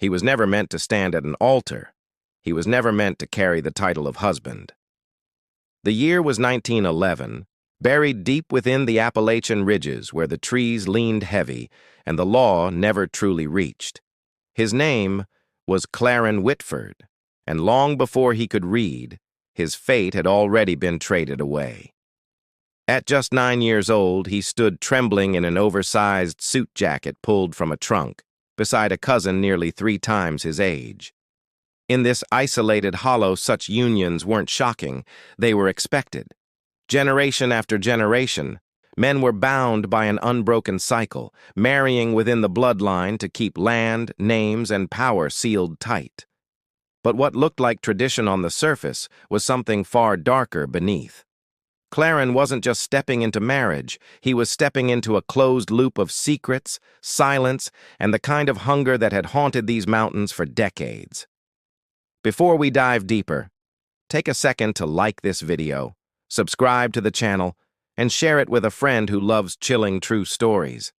He was never meant to stand at an altar. He was never meant to carry the title of husband. The year was 1911, buried deep within the Appalachian ridges where the trees leaned heavy and the law never truly reached. His name was Claron Witford, and long before he could read, his fate had already been traded away. At just 9 years old, he stood trembling in an oversized suit jacket pulled from a trunk, beside a cousin nearly 3 times his age. In this isolated hollow, such unions weren't shocking, they were expected. Generation after generation, men were bound by an unbroken cycle, marrying within the bloodline to keep land, names, and power sealed tight. But what looked like tradition on the surface was something far darker beneath. Claron wasn't just stepping into marriage, he was stepping into a closed loop of secrets, silence, and the kind of hunger that had haunted these mountains for decades. Before we dive deeper, take a second to like this video, subscribe to the channel, and share it with a friend who loves chilling true stories.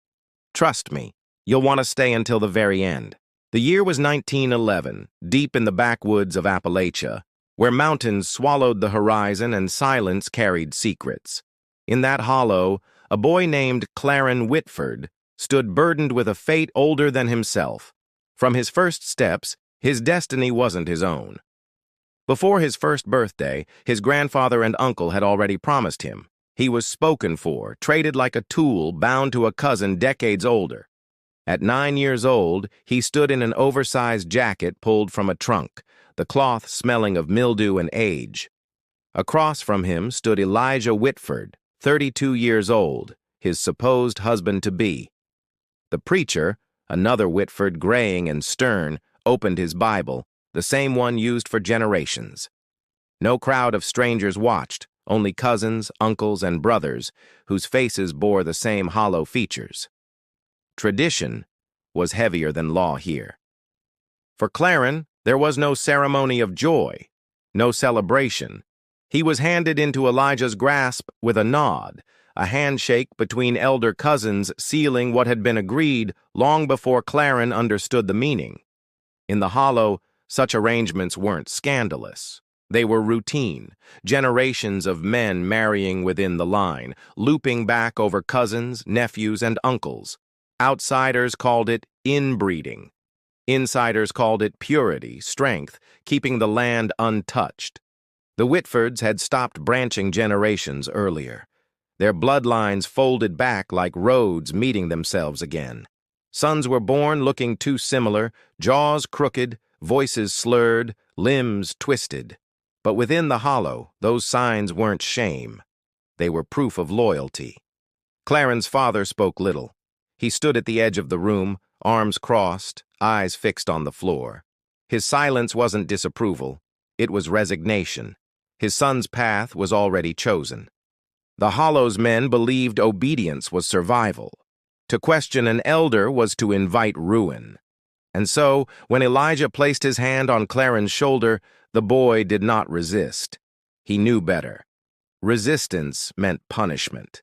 Trust me, you'll want to stay until the very end. The year was 1911, deep in the backwoods of Appalachia, where mountains swallowed the horizon and silence carried secrets. In that hollow, a boy named Claron Witford stood burdened with a fate older than himself. From his first steps, his destiny wasn't his own. Before his first birthday, his grandfather and uncle had already promised him. He was spoken for, traded like a tool, bound to a cousin decades older. At 9 years old, he stood in an oversized jacket pulled from a trunk, the cloth smelling of mildew and age. Across from him stood Elijah Whitford, 32 years old, his supposed husband-to-be. The preacher, another Whitford graying and stern, opened his Bible, the same one used for generations. No crowd of strangers watched, only cousins, uncles, and brothers, whose faces bore the same hollow features. Tradition was heavier than law here. For Claron, there was no ceremony of joy, no celebration. He was handed into Elijah's grasp with a nod, a handshake between elder cousins sealing what had been agreed long before Claron understood the meaning. In the hollow, such arrangements weren't scandalous. They were routine, generations of men marrying within the line, looping back over cousins, nephews, and uncles. Outsiders called it inbreeding. Insiders called it purity, strength, keeping the land untouched. The Whitfords had stopped branching generations earlier. Their bloodlines folded back like roads meeting themselves again. Sons were born looking too similar, jaws crooked, voices slurred, limbs twisted. But within the hollow, those signs weren't shame. They were proof of loyalty. Claron's father spoke little. He stood at the edge of the room, arms crossed, eyes fixed on the floor. His silence wasn't disapproval. It was resignation. His son's path was already chosen. The hollow's men believed obedience was survival. To question an elder was to invite ruin. And so, when Elijah placed his hand on Claron's shoulder, the boy did not resist. He knew better. Resistance meant punishment.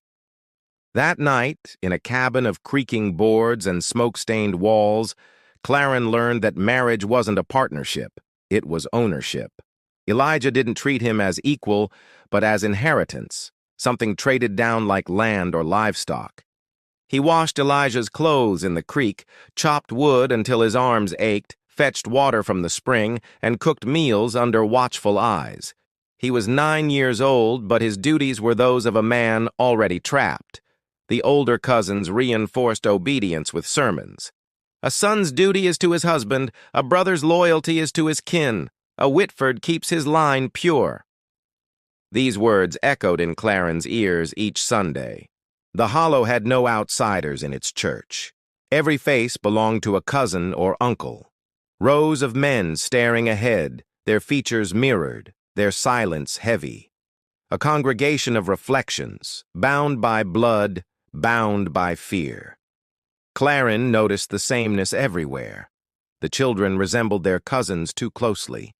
That night, in a cabin of creaking boards and smoke-stained walls, Claron learned that marriage wasn't a partnership, it was ownership. Elijah didn't treat him as equal, but as inheritance, something traded down like land or livestock. He washed Elijah's clothes in the creek, chopped wood until his arms ached, fetched water from the spring, and cooked meals under watchful eyes. He was 9 years old, but his duties were those of a man already trapped. The older cousins reinforced obedience with sermons. A son's duty is to his husband, a brother's loyalty is to his kin. A Whitford keeps his line pure. These words echoed in Claron's ears each Sunday. The hollow had no outsiders in its church. Every face belonged to a cousin or uncle. Rows of men staring ahead, their features mirrored, their silence heavy. A congregation of reflections, bound by blood, bound by fear. Claron noticed the sameness everywhere. The children resembled their cousins too closely.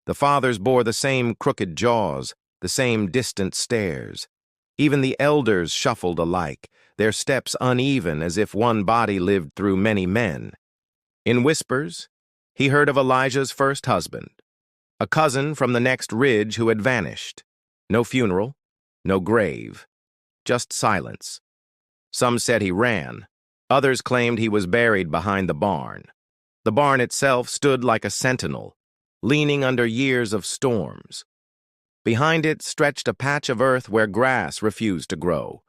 The fathers bore the same crooked jaws, the same distant stares. Even the elders shuffled alike, their steps uneven as if one body lived through many men. In whispers, he heard of Elijah's first husband, a cousin from the next ridge who had vanished. No funeral, no grave, just silence. Some said he ran. Others claimed he was buried behind the barn. The barn itself stood like a sentinel, leaning under years of storms. Behind it stretched a patch of earth where grass refused to grow.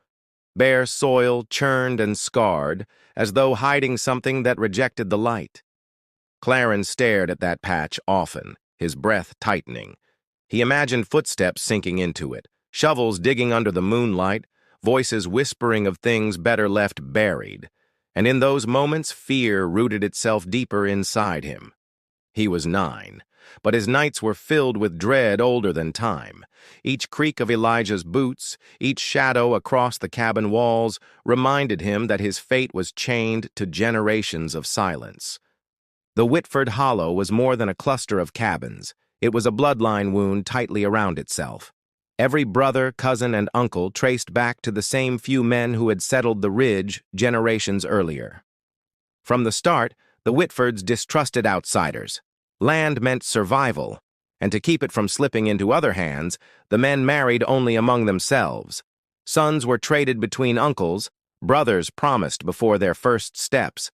Bare soil churned and scarred, as though hiding something that rejected the light. Claron stared at that patch often, his breath tightening. He imagined footsteps sinking into it, shovels digging under the moonlight, voices whispering of things better left buried. And in those moments, fear rooted itself deeper inside him. He was 9, but his nights were filled with dread older than time. Each creak of Elijah's boots, each shadow across the cabin walls, reminded him that his fate was chained to generations of silence. The Witford Hollow was more than a cluster of cabins. It was a bloodline wound tightly around itself. Every brother, cousin, and uncle traced back to the same few men who had settled the ridge generations earlier. From the start, the Whitfords distrusted outsiders. Land meant survival, and to keep it from slipping into other hands, the men married only among themselves. Sons were traded between uncles, brothers promised before their first steps.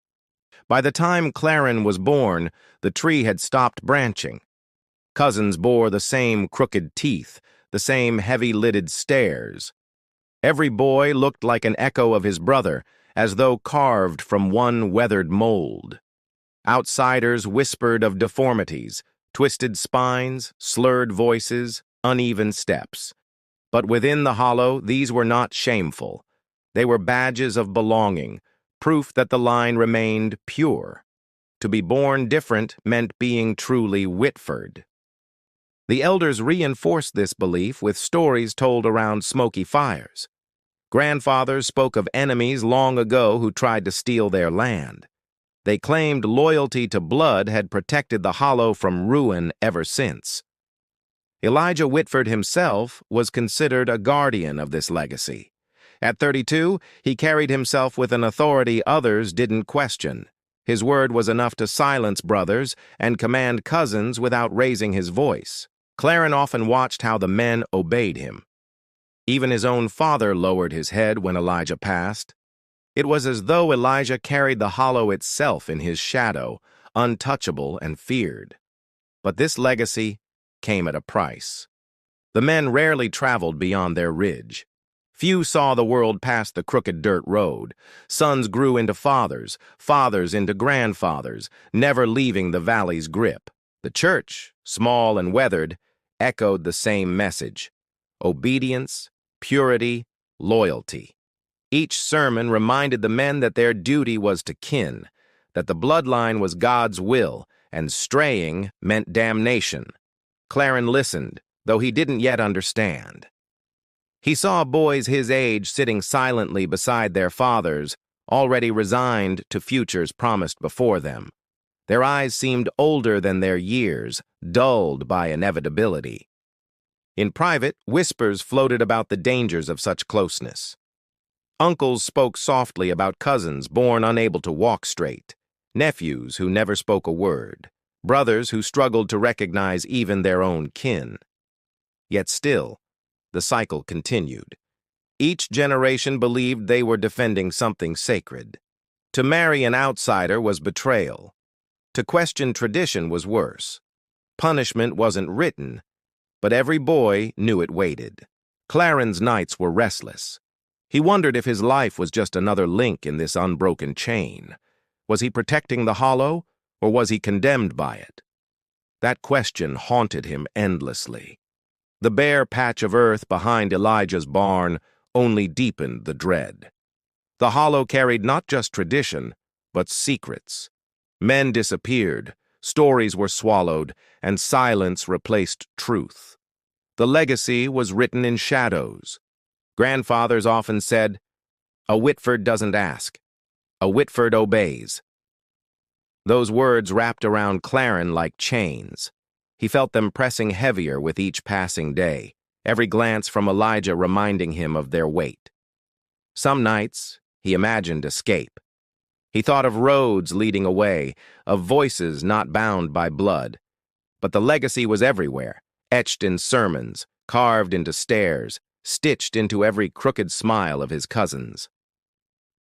By the time Claron was born, the tree had stopped branching. Cousins bore the same crooked teeth, the same heavy-lidded stares. Every boy looked like an echo of his brother, as though carved from one weathered mold. Outsiders whispered of deformities, twisted spines, slurred voices, uneven steps. But within the hollow, these were not shameful. They were badges of belonging, proof that the line remained pure. To be born different meant being truly Whitford. The elders reinforced this belief with stories told around smoky fires. Grandfathers spoke of enemies long ago who tried to steal their land. They claimed loyalty to blood had protected the hollow from ruin ever since. Elijah Witford himself was considered a guardian of this legacy. At 32, he carried himself with an authority others didn't question. His word was enough to silence brothers and command cousins without raising his voice. Claron often watched how the men obeyed him. Even his own father lowered his head when Elijah passed. It was as though Elijah carried the hollow itself in his shadow, untouchable and feared. But this legacy came at a price. The men rarely traveled beyond their ridge. Few saw the world past the crooked dirt road. Sons grew into fathers, fathers into grandfathers, never leaving the valley's grip. The church, small and weathered, echoed the same message: obedience, purity, loyalty. Each sermon reminded the men that their duty was to kin, that the bloodline was God's will, and straying meant damnation. Claron listened, though he didn't yet understand. He saw boys his age sitting silently beside their fathers, already resigned to futures promised before them. Their eyes seemed older than their years, dulled by inevitability. In private, whispers floated about the dangers of such closeness. Uncles spoke softly about cousins born unable to walk straight, nephews who never spoke a word, brothers who struggled to recognize even their own kin. Yet still, the cycle continued. Each generation believed they were defending something sacred. To marry an outsider was betrayal. To question tradition was worse. Punishment wasn't written, but every boy knew it waited. Claron's nights were restless. He wondered if his life was just another link in this unbroken chain. Was he protecting the hollow, or was he condemned by it? That question haunted him endlessly. The bare patch of earth behind Elijah's barn only deepened the dread. The hollow carried not just tradition, but secrets. Men disappeared, stories were swallowed, and silence replaced truth. The legacy was written in shadows. Grandfathers often said, "A Whitford doesn't ask. A Whitford obeys." Those words wrapped around Claron like chains. He felt them pressing heavier with each passing day, every glance from Elijah reminding him of their weight. Some nights, he imagined escape. He thought of roads leading away, of voices not bound by blood. But the legacy was everywhere, etched in sermons, carved into stairs, stitched into every crooked smile of his cousins.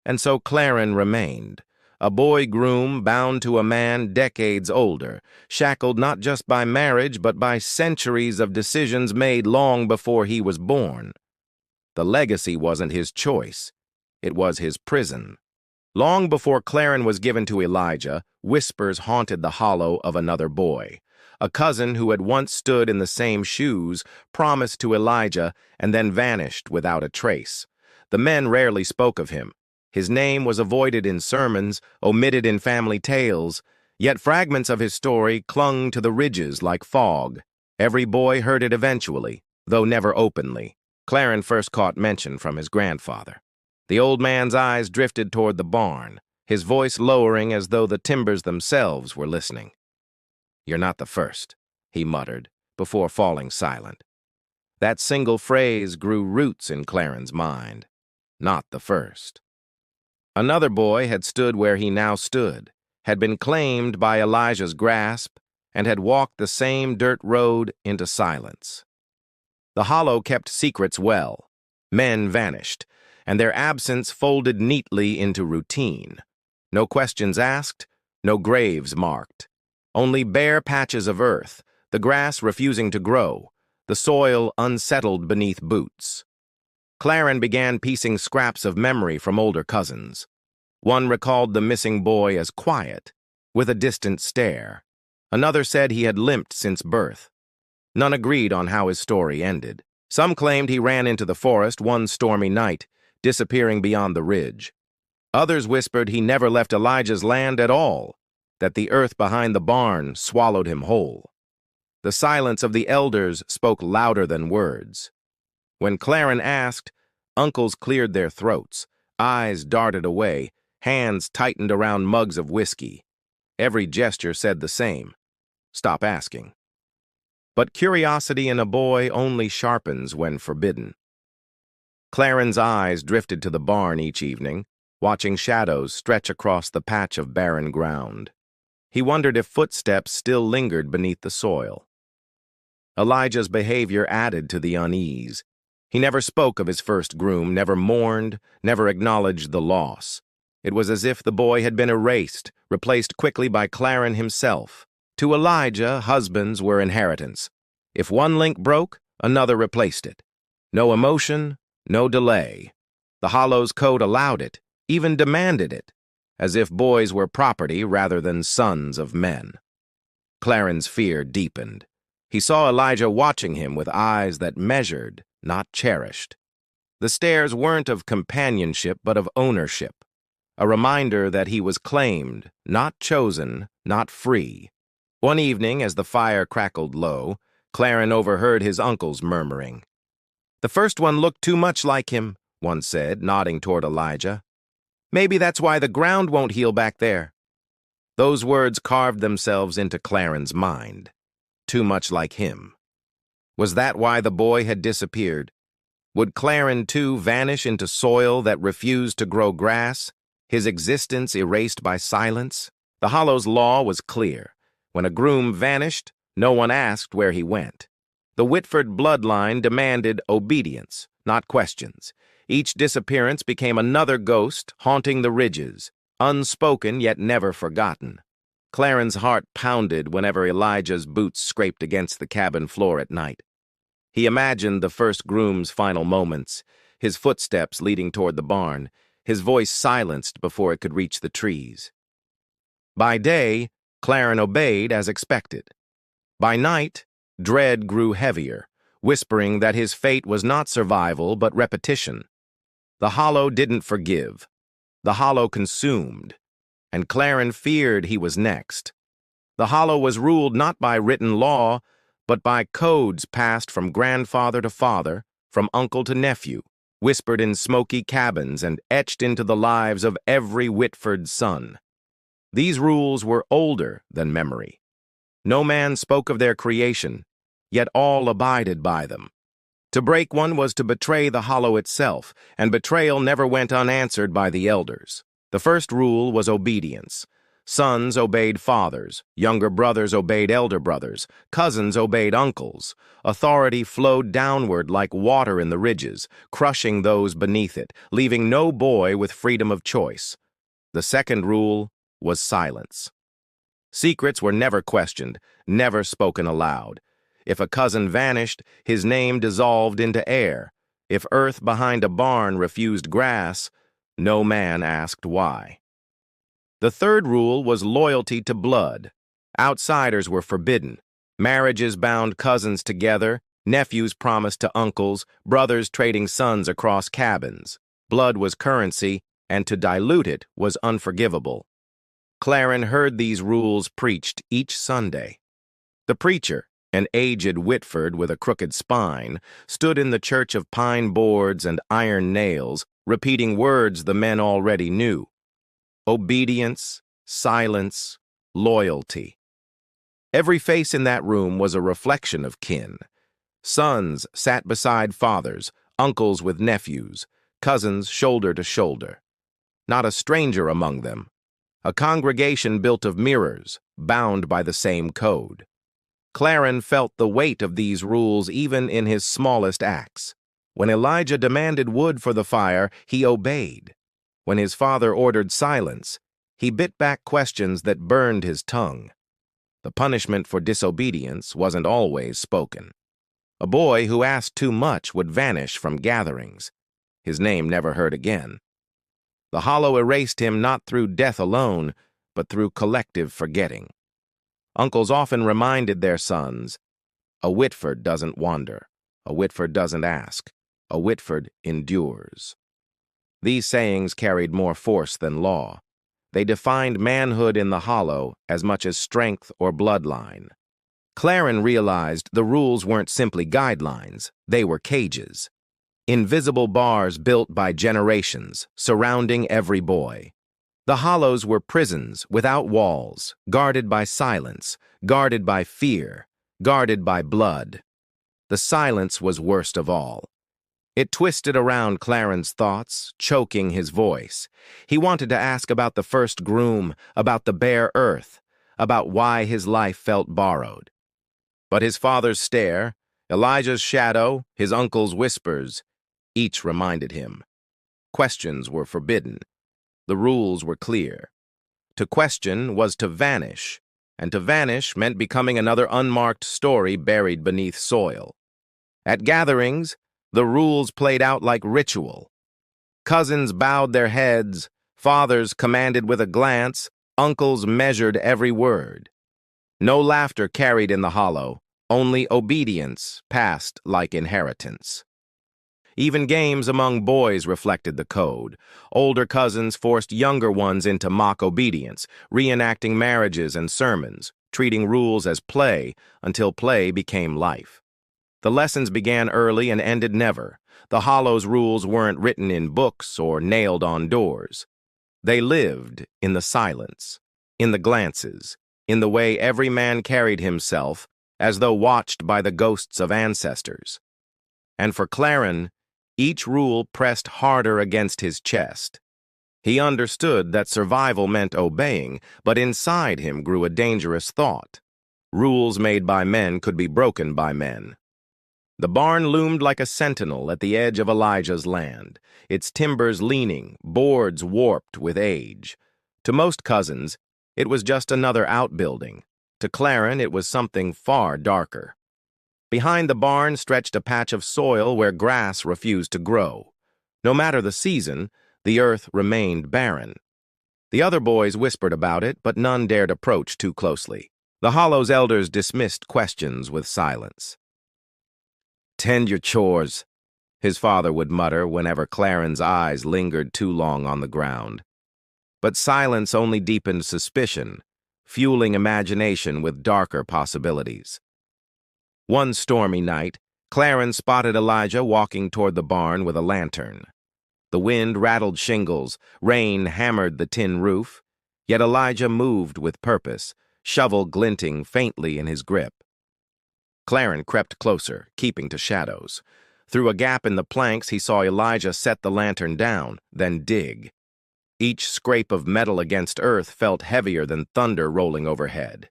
And so Claron remained, a boy groom bound to a man decades older, shackled not just by marriage but by centuries of decisions made long before he was born. The legacy wasn't his choice. It was his prison. Long before Claron was given to Elijah, whispers haunted the hollow of another boy. A cousin who had once stood in the same shoes promised to Elijah and then vanished without a trace. The men rarely spoke of him. His name was avoided in sermons, omitted in family tales, yet fragments of his story clung to the ridges like fog. Every boy heard it eventually, though never openly. Claron first caught mention from his grandfather. The old man's eyes drifted toward the barn, his voice lowering as though the timbers themselves were listening. "You're not the first," he muttered, before falling silent. That single phrase grew roots in Claron's mind. Not the first. Another boy had stood where he now stood, had been claimed by Elijah's grasp, and had walked the same dirt road into silence. The hollow kept secrets well. Men vanished, and their absence folded neatly into routine. No questions asked, no graves marked. Only bare patches of earth, the grass refusing to grow, the soil unsettled beneath boots. Claron began piecing scraps of memory from older cousins. One recalled the missing boy as quiet, with a distant stare. Another said he had limped since birth. None agreed on how his story ended. Some claimed he ran into the forest one stormy night, disappearing beyond the ridge. Others whispered he never left Elijah's land at all, that the earth behind the barn swallowed him whole. The silence of the elders spoke louder than words. When Claron asked, uncles cleared their throats, eyes darted away, hands tightened around mugs of whiskey. Every gesture said the same: stop asking. But curiosity in a boy only sharpens when forbidden. Claron's eyes drifted to the barn each evening, watching shadows stretch across the patch of barren ground. He wondered if footsteps still lingered beneath the soil. Elijah's behavior added to the unease. He never spoke of his first groom, never mourned, never acknowledged the loss. It was as if the boy had been erased, replaced quickly by Claron himself. To Elijah, husbands were inheritance. If one link broke, another replaced it. No emotion, no delay. The hollow's code allowed it, even demanded it, as if boys were property rather than sons of men. Claron's fear deepened. He saw Elijah watching him with eyes that measured, not cherished. The stares weren't of companionship, but of ownership, a reminder that he was claimed, not chosen, not free. One evening, as the fire crackled low, Claron overheard his uncles murmuring. "The first one looked too much like him," one said, nodding toward Elijah. "Maybe that's why the ground won't heal back there." Those words carved themselves into Claron's mind. Too much like him. Was that why the boy had disappeared? Would Claron, too, vanish into soil that refused to grow grass, his existence erased by silence? The hollow's law was clear. When a groom vanished, no one asked where he went. The Witford bloodline demanded obedience, not questions. Each disappearance became another ghost haunting the ridges, unspoken yet never forgotten. Claron's heart pounded whenever Elijah's boots scraped against the cabin floor at night. He imagined the first groom's final moments, his footsteps leading toward the barn, his voice silenced before it could reach the trees. By day, Claron obeyed as expected. By night, dread grew heavier, whispering that his fate was not survival but repetition. The hollow didn't forgive. The hollow consumed, and Claron feared he was next. The hollow was ruled not by written law, but by codes passed from grandfather to father, from uncle to nephew, whispered in smoky cabins and etched into the lives of every Whitford son. These rules were older than memory. No man spoke of their creation, yet all abided by them. To break one was to betray the hollow itself, and betrayal never went unanswered by the elders. The first rule was obedience. Sons obeyed fathers, younger brothers obeyed elder brothers, cousins obeyed uncles. Authority flowed downward like water in the ridges, crushing those beneath it, leaving no boy with freedom of choice. The second rule was silence. Secrets were never questioned, never spoken aloud. If a cousin vanished, his name dissolved into air. If earth behind a barn refused grass, no man asked why. The third rule was loyalty to blood. Outsiders were forbidden. Marriages bound cousins together, nephews promised to uncles, brothers trading sons across cabins. Blood was currency, and to dilute it was unforgivable. Claron heard these rules preached each Sunday. The preacher, an aged Whitford with a crooked spine, stood in the church of pine boards and iron nails, repeating words the men already knew. Obedience, silence, loyalty. Every face in that room was a reflection of kin. Sons sat beside fathers, uncles with nephews, cousins shoulder to shoulder. Not a stranger among them. A congregation built of mirrors, bound by the same code. Claron felt the weight of these rules even in his smallest acts. When Elijah demanded wood for the fire, he obeyed. When his father ordered silence, he bit back questions that burned his tongue. The punishment for disobedience wasn't always spoken. A boy who asked too much would vanish from gatherings, his name never heard again. The hollow erased him not through death alone, but through collective forgetting. Uncles often reminded their sons, "A Whitford doesn't wander, a Whitford doesn't ask, a Whitford endures." These sayings carried more force than law. They defined manhood in the hollow as much as strength or bloodline. Claron realized the rules weren't simply guidelines, they were cages. Invisible bars built by generations, surrounding every boy. The hollows were prisons without walls, guarded by silence, guarded by fear, guarded by blood. The silence was worst of all. It twisted around Claron's thoughts, choking his voice. He wanted to ask about the first groom, about the bare earth, about why his life felt borrowed. But his father's stare, Elijah's shadow, his uncle's whispers, each reminded him. Questions were forbidden. The rules were clear. To question was to vanish, and to vanish meant becoming another unmarked story buried beneath soil. At gatherings, the rules played out like ritual. Cousins bowed their heads, fathers commanded with a glance, uncles measured every word. No laughter carried in the hollow, only obedience passed like inheritance. Even games among boys reflected the code. Older cousins forced younger ones into mock obedience, reenacting marriages and sermons, treating rules as play until play became life. The lessons began early and ended never. The Hollow's rules weren't written in books or nailed on doors. They lived in the silence, in the glances, in the way every man carried himself, as though watched by the ghosts of ancestors. And for Claron, each rule pressed harder against his chest. He understood that survival meant obeying, but inside him grew a dangerous thought. Rules made by men could be broken by men. The barn loomed like a sentinel at the edge of Elijah's land, its timbers leaning, boards warped with age. To most cousins, it was just another outbuilding. To Claron, it was something far darker. Behind the barn stretched a patch of soil where grass refused to grow. No matter the season, the earth remained barren. The other boys whispered about it, but none dared approach too closely. The Hollow's elders dismissed questions with silence. "Tend your chores," his father would mutter whenever Claron's eyes lingered too long on the ground. But silence only deepened suspicion, fueling imagination with darker possibilities. One stormy night, Claron spotted Elijah walking toward the barn with a lantern. The wind rattled shingles, rain hammered the tin roof, yet Elijah moved with purpose, shovel glinting faintly in his grip. Claron crept closer, keeping to shadows. Through a gap in the planks, he saw Elijah set the lantern down, then dig. Each scrape of metal against earth felt heavier than thunder rolling overhead.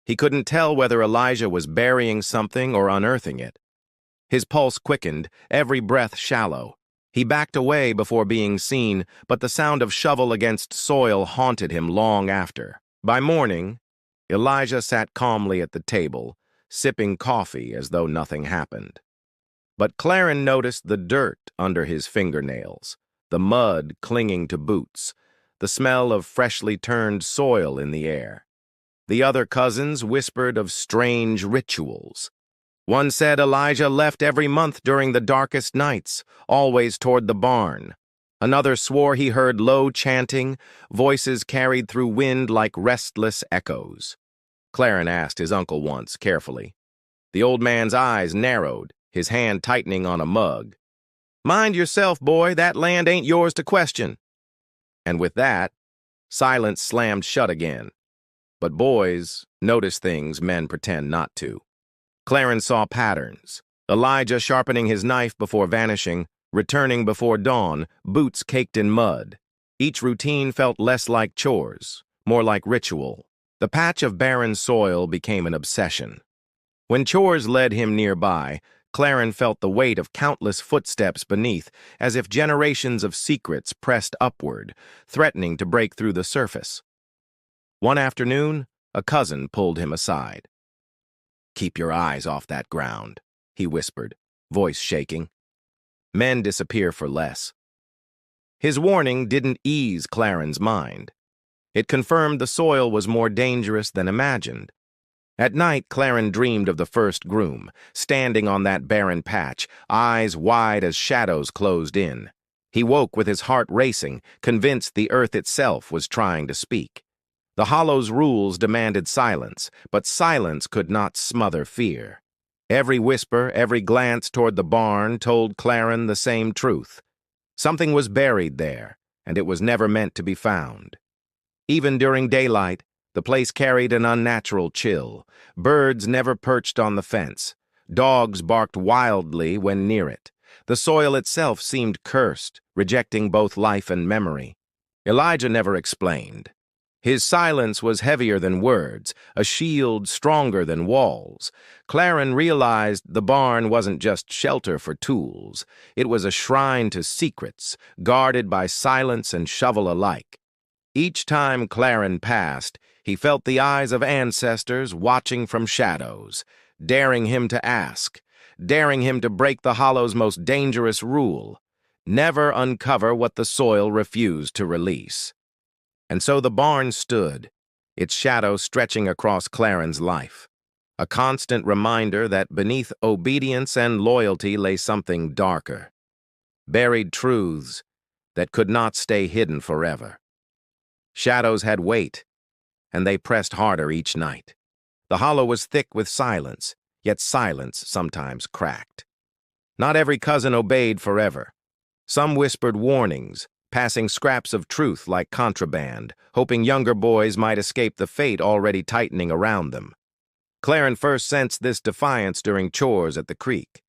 He couldn't tell whether Elijah was burying something or unearthing it. His pulse quickened, every breath shallow. He backed away before being seen, but the sound of shovel against soil haunted him long after. By morning, Elijah sat calmly at the table, sipping coffee as though nothing happened. But Claron noticed the dirt under his fingernails, the mud clinging to boots, the smell of freshly turned soil in the air. The other cousins whispered of strange rituals. One said Elijah left every month during the darkest nights, always toward the barn. Another swore he heard low chanting, voices carried through wind like restless echoes. Claron asked his uncle once, carefully. The old man's eyes narrowed, his hand tightening on a mug. "Mind yourself, boy, that land ain't yours to question." And with that, silence slammed shut again. But boys notice things men pretend not to. Claron saw patterns. Elijah sharpening his knife before vanishing, returning before dawn, boots caked in mud. Each routine felt less like chores, more like ritual. The patch of barren soil became an obsession. When chores led him nearby, Claron felt the weight of countless footsteps beneath, as if generations of secrets pressed upward, threatening to break through the surface. One afternoon, a cousin pulled him aside. "Keep your eyes off that ground," he whispered, voice shaking. Men disappear for less. His warning didn't ease Claron's mind. It confirmed the soil was more dangerous than imagined. At night, Claron dreamed of the first groom, standing on that barren patch, eyes wide as shadows closed in. He woke with his heart racing, convinced the earth itself was trying to speak. The hollow's rules demanded silence, but silence could not smother fear. Every whisper, every glance toward the barn told Claron the same truth. Something was buried there, and it was never meant to be found. Even during daylight, the place carried an unnatural chill. Birds never perched on the fence. Dogs barked wildly when near it. The soil itself seemed cursed, rejecting both life and memory. Elijah never explained. His silence was heavier than words, a shield stronger than walls. Claron realized the barn wasn't just shelter for tools. It was a shrine to secrets, guarded by silence and shovel alike. Each time Claron passed, he felt the eyes of ancestors watching from shadows, daring him to ask, daring him to break the hollow's most dangerous rule: never uncover what the soil refused to release. And so the barn stood, its shadow stretching across Claron's life, a constant reminder that beneath obedience and loyalty lay something darker, buried truths that could not stay hidden forever. Shadows had weight, and they pressed harder each night. The hollow was thick with silence, yet silence sometimes cracked. Not every cousin obeyed forever. Some whispered warnings, passing scraps of truth like contraband, hoping younger boys might escape the fate already tightening around them. Claron first sensed this defiance during chores at the creek.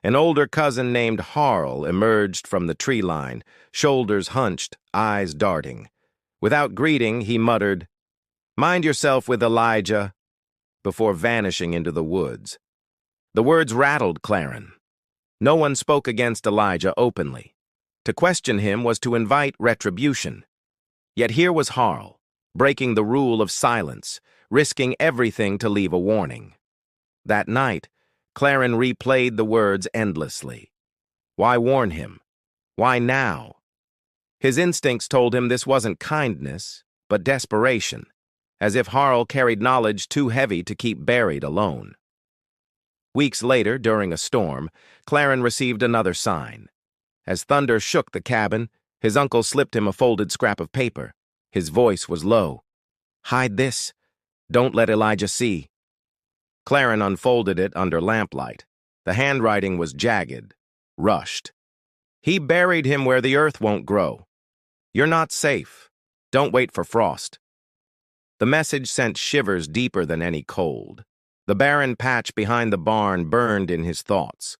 An older cousin named Harl emerged from the tree line, shoulders hunched, eyes darting. Without greeting, he muttered, "Mind yourself with Elijah," before vanishing into the woods. The words rattled Claron. No one spoke against Elijah openly. To question him was to invite retribution. Yet here was Harl, breaking the rule of silence, risking everything to leave a warning. That night, Claron replayed the words endlessly. Why warn him? Why now? His instincts told him this wasn't kindness, but desperation, as if Harl carried knowledge too heavy to keep buried alone. Weeks later, during a storm, Claron received another sign. As thunder shook the cabin, his uncle slipped him a folded scrap of paper. His voice was low. "Hide this. Don't let Elijah see." Claron unfolded it under lamplight. The handwriting was jagged, rushed. "He buried him where the earth won't grow. You're not safe. Don't wait for frost." The message sent shivers deeper than any cold. The barren patch behind the barn burned in his thoughts.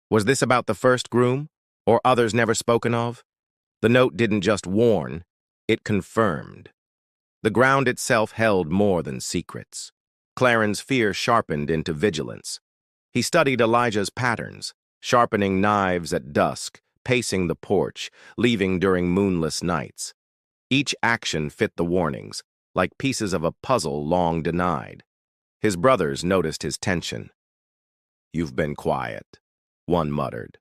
Was this about the first groom, or others never spoken of? The note didn't just warn, It confirmed. The ground itself held more than secrets. Claron's fear sharpened into vigilance. He studied Elijah's patterns, sharpening knives at dusk, pacing the porch, leaving during moonless nights. Each action fit the warnings, like pieces of a puzzle long denied. His brothers noticed his tension. "You've been quiet," one muttered.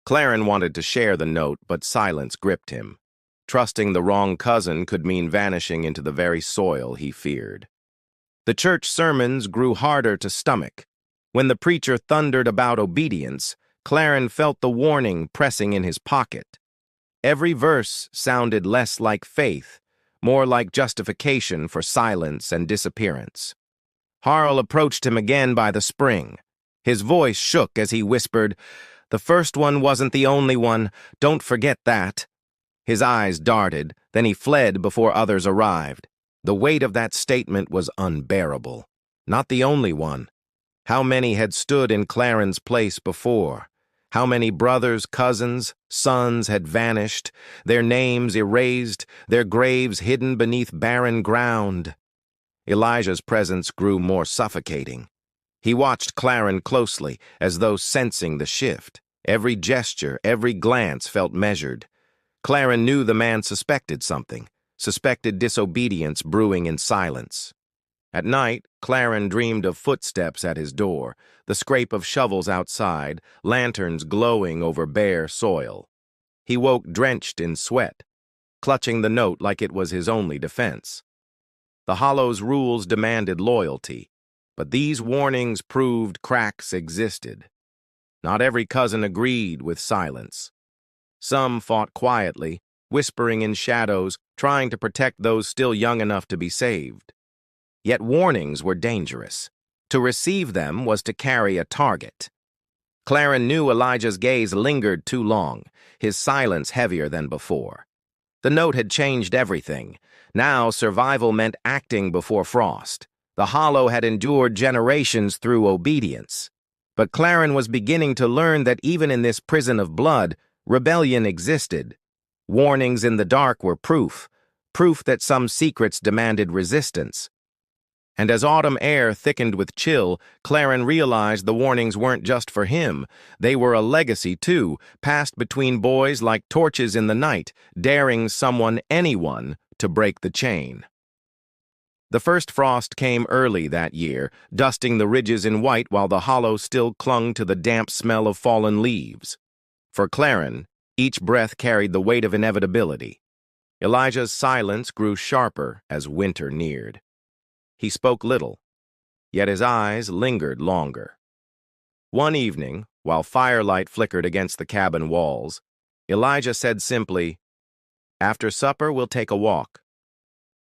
Claron wanted to share the note, but silence gripped him. Trusting the wrong cousin could mean vanishing into the very soil he feared. The church sermons grew harder to stomach. When the preacher thundered about obedience, Claron felt the warning pressing in his pocket. Every verse sounded less like faith, more like justification for silence and disappearance. Harl approached him again by the spring. His voice shook as he whispered, "The first one wasn't the only one. Don't forget that." His eyes darted, then he fled before others arrived. The weight of that statement was unbearable. Not the only one. How many had stood in Claron's place before? How many brothers, cousins, sons had vanished, their names erased, their graves hidden beneath barren ground? Elijah's presence grew more suffocating. He watched Claron closely, as though sensing the shift. Every gesture, every glance felt measured. Claron knew the man suspected something, suspected disobedience brewing in silence. At night, Claron dreamed of footsteps at his door, the scrape of shovels outside, lanterns glowing over bare soil. He woke drenched in sweat, clutching the note like it was his only defense. The Hollow's rules demanded loyalty, but these warnings proved cracks existed. Not every cousin agreed with silence. Some fought quietly, whispering in shadows, trying to protect those still young enough to be saved. Yet warnings were dangerous. To receive them was to carry a target. Claron knew Elijah's gaze lingered too long, his silence heavier than before. The note had changed everything. Now survival meant acting before frost. The Hollow had endured generations through obedience. But Claron was beginning to learn that even in this prison of blood, rebellion existed. Warnings in the dark were proof that some secrets demanded resistance. And as autumn air thickened with chill, Claron realized the warnings weren't just for him. They were a legacy, too, passed between boys like torches in the night, daring anyone, to break the chain. The first frost came early that year, dusting the ridges in white while the Hollow still clung to the damp smell of fallen leaves. For Claron, each breath carried the weight of inevitability. Elijah's silence grew sharper as winter neared. He spoke little, yet his eyes lingered longer. One evening, while firelight flickered against the cabin walls, Elijah said simply, "After supper, we'll take a walk."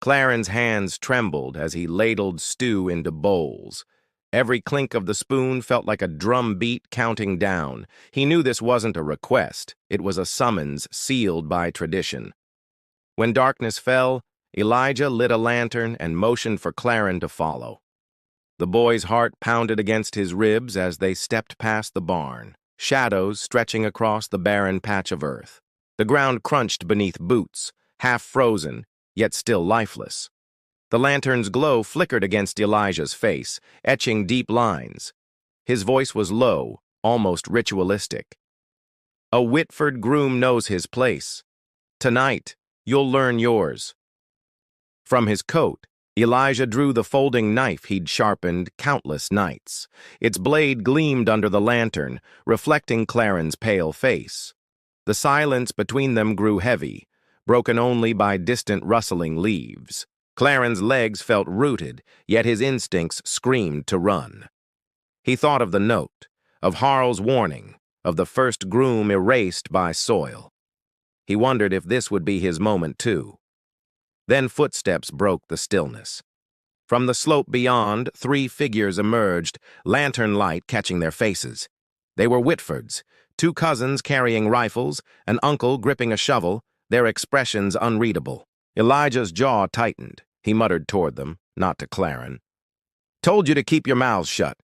Claron's hands trembled as he ladled stew into bowls. Every clink of the spoon felt like a drum beat counting down. He knew this wasn't a request. It was a summons sealed by tradition. When darkness fell, Elijah lit a lantern and motioned for Claron to follow. The boy's heart pounded against his ribs as they stepped past the barn, shadows stretching across the barren patch of earth. The ground crunched beneath boots, half frozen, yet still lifeless. The lantern's glow flickered against Elijah's face, etching deep lines. His voice was low, almost ritualistic. "A Whitford groom knows his place. Tonight, you'll learn yours." From his coat, Elijah drew the folding knife he'd sharpened countless nights. Its blade gleamed under the lantern, reflecting Claron's pale face. The silence between them grew heavy, broken only by distant rustling leaves. Claron's legs felt rooted, yet his instincts screamed to run. He thought of the note, of Harl's warning, of the first groom erased by soil. He wondered if this would be his moment too. Then footsteps broke the stillness. From the slope beyond, 3 figures emerged, lantern light catching their faces. They were Whitfords, 2 cousins carrying rifles, an uncle gripping a shovel, their expressions unreadable. Elijah's jaw tightened. He muttered toward them, not to Claron. "Told you to keep your mouths shut."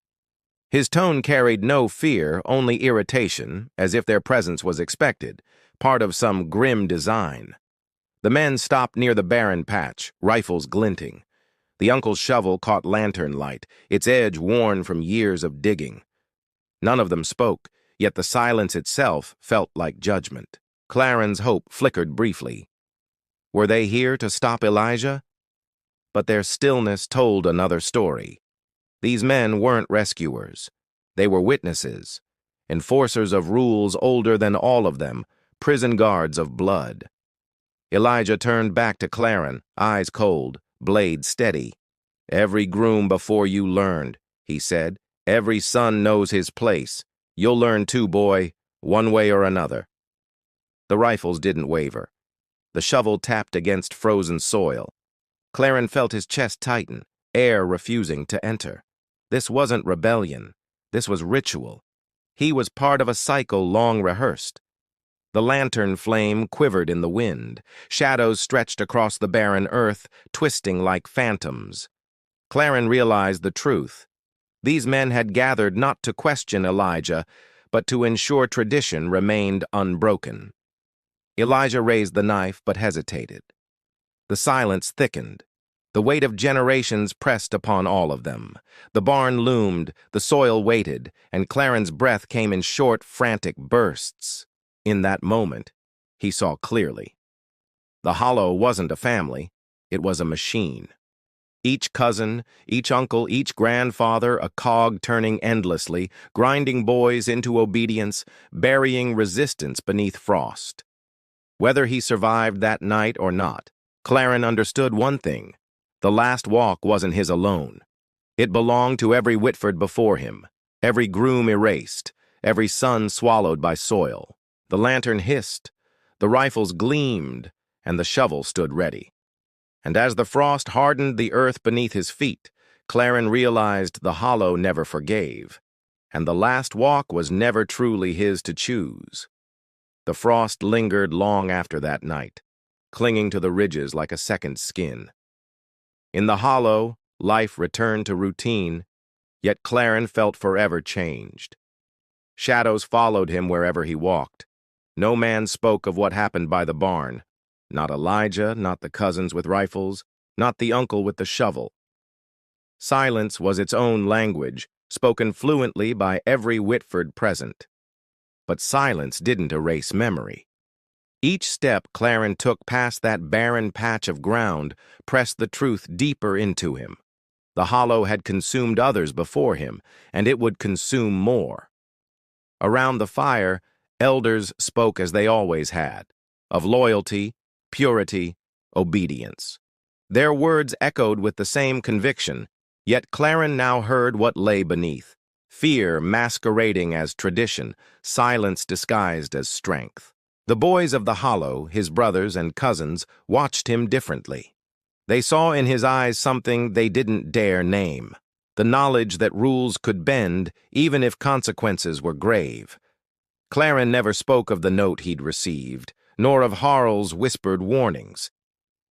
His tone carried no fear, only irritation, as if their presence was expected, part of some grim design. The men stopped near the barren patch, rifles glinting. The uncle's shovel caught lantern light, its edge worn from years of digging. None of them spoke, yet the silence itself felt like judgment. Claron's hope flickered briefly. Were they here to stop Elijah? But their stillness told another story. These men weren't rescuers. They were witnesses, enforcers of rules older than all of them, prison guards of blood. Elijah turned back to Claron, eyes cold, blade steady. "Every groom before you learned," he said. "Every son knows his place. You'll learn too, boy, one way or another." The rifles didn't waver. The shovel tapped against frozen soil. Claron felt his chest tighten, air refusing to enter. This wasn't rebellion. This was ritual. He was part of a cycle long rehearsed. The lantern flame quivered in the wind. Shadows stretched across the barren earth, twisting like phantoms. Claron realized the truth. These men had gathered not to question Elijah, but to ensure tradition remained unbroken. Elijah raised the knife but hesitated. The silence thickened. The weight of generations pressed upon all of them. The barn loomed, the soil waited, and Claron's breath came in short, frantic bursts. In that moment, he saw clearly. The hollow wasn't a family, it was a machine. Each cousin, each uncle, each grandfather, a cog turning endlessly, grinding boys into obedience, burying resistance beneath frost. Whether he survived that night or not, Claron understood one thing. The last walk wasn't his alone. It belonged to every Witford before him, every groom erased, every son swallowed by soil. The lantern hissed, the rifles gleamed, and the shovel stood ready. And as the frost hardened the earth beneath his feet, Claron realized the hollow never forgave, and the last walk was never truly his to choose. The frost lingered long after that night, clinging to the ridges like a second skin. In the hollow, life returned to routine, yet Claron felt forever changed. Shadows followed him wherever he walked. No man spoke of what happened by the barn. Not Elijah, not the cousins with rifles, not the uncle with the shovel. Silence was its own language, spoken fluently by every Witford present. But silence didn't erase memory. Each step Claron took past that barren patch of ground pressed the truth deeper into him. The hollow had consumed others before him, and it would consume more. Around the fire, elders spoke as they always had, of loyalty, purity, obedience. Their words echoed with the same conviction, yet Claron now heard what lay beneath. Fear masquerading as tradition, silence disguised as strength. The boys of the hollow, his brothers and cousins, watched him differently. They saw in his eyes something they didn't dare name, the knowledge that rules could bend even if consequences were grave. Claron never spoke of the note he'd received, nor of Harl's whispered warnings.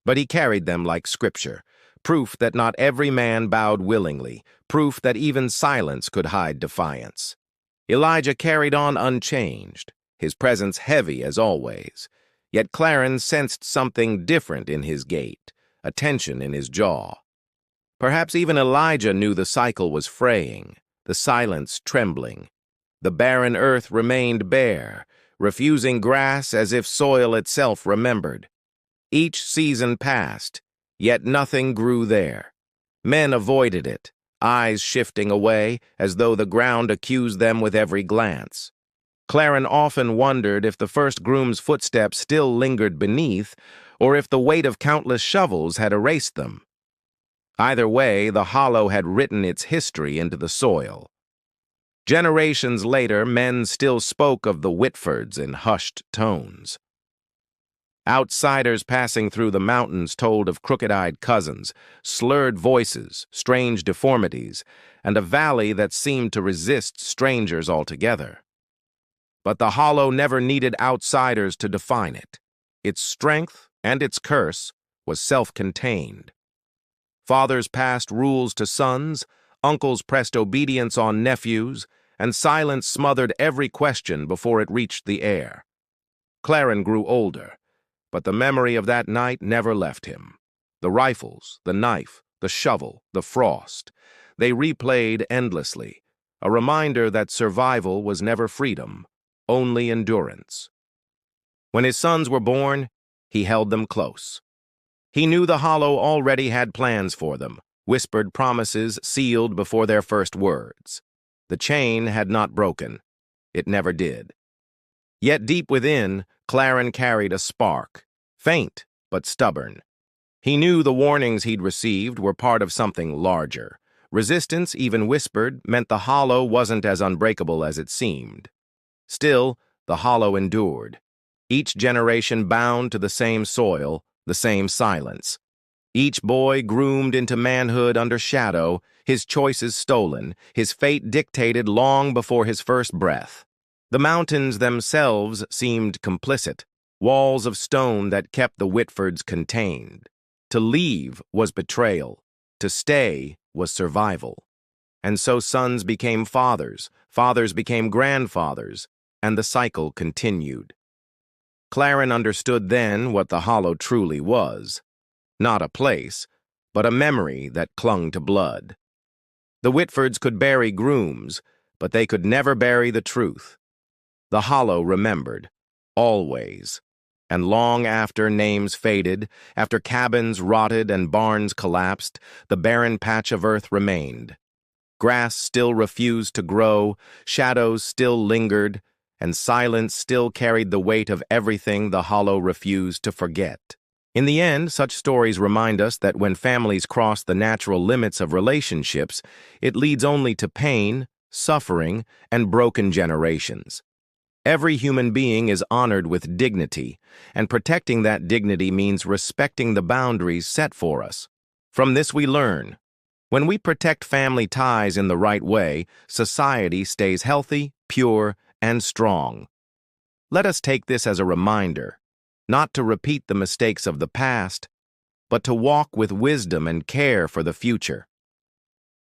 But he carried them like scripture, proof that not every man bowed willingly, proof that even silence could hide defiance. Elijah carried on unchanged, his presence heavy as always, yet Claron sensed something different in his gait, a tension in his jaw. Perhaps even Elijah knew the cycle was fraying, the silence trembling. The barren earth remained bare, refusing grass as if soil itself remembered. Each season passed, yet nothing grew there. Men avoided it, eyes shifting away as though the ground accused them with every glance. Claron often wondered if the first groom's footsteps still lingered beneath, or if the weight of countless shovels had erased them. Either way, the hollow had written its history into the soil. Generations later, men still spoke of the Witfords in hushed tones. Outsiders passing through the mountains told of crooked-eyed cousins, slurred voices, strange deformities, and a valley that seemed to resist strangers altogether. But the hollow never needed outsiders to define it. Its strength and its curse was self-contained. Fathers passed rules to sons, uncles pressed obedience on nephews, and silence smothered every question before it reached the air. Claron grew older, but the memory of that night never left him. The rifles, the knife, the shovel, the frost, they replayed endlessly, a reminder that survival was never freedom, only endurance. When his sons were born, he held them close. He knew the Hollow already had plans for them, whispered promises sealed before their first words. The chain had not broken. It never did. Yet deep within, Claron carried a spark, faint but stubborn. He knew the warnings he'd received were part of something larger. Resistance, even whispered, meant the Hollow wasn't as unbreakable as it seemed. Still, the Hollow endured. Each generation bound to the same soil, the same silence. Each boy groomed into manhood under shadow, his choices stolen, his fate dictated long before his first breath. The mountains themselves seemed complicit, walls of stone that kept the Whitfords contained. To leave was betrayal, to stay was survival. And so sons became fathers, fathers became grandfathers, and the cycle continued. Claron understood then what the Hollow truly was. Not a place, but a memory that clung to blood. The Whitfords could bury grooms, but they could never bury the truth. The Hollow remembered, always. And long after names faded, after cabins rotted and barns collapsed, the barren patch of earth remained. Grass still refused to grow, shadows still lingered, and silence still carried the weight of everything the Hollow refused to forget. In the end, such stories remind us that when families cross the natural limits of relationships, it leads only to pain, suffering, and broken generations. Every human being is honored with dignity, and protecting that dignity means respecting the boundaries set for us. From this we learn. When we protect family ties in the right way, society stays healthy, pure, and strong. Let us take this as a reminder, not to repeat the mistakes of the past, but to walk with wisdom and care for the future.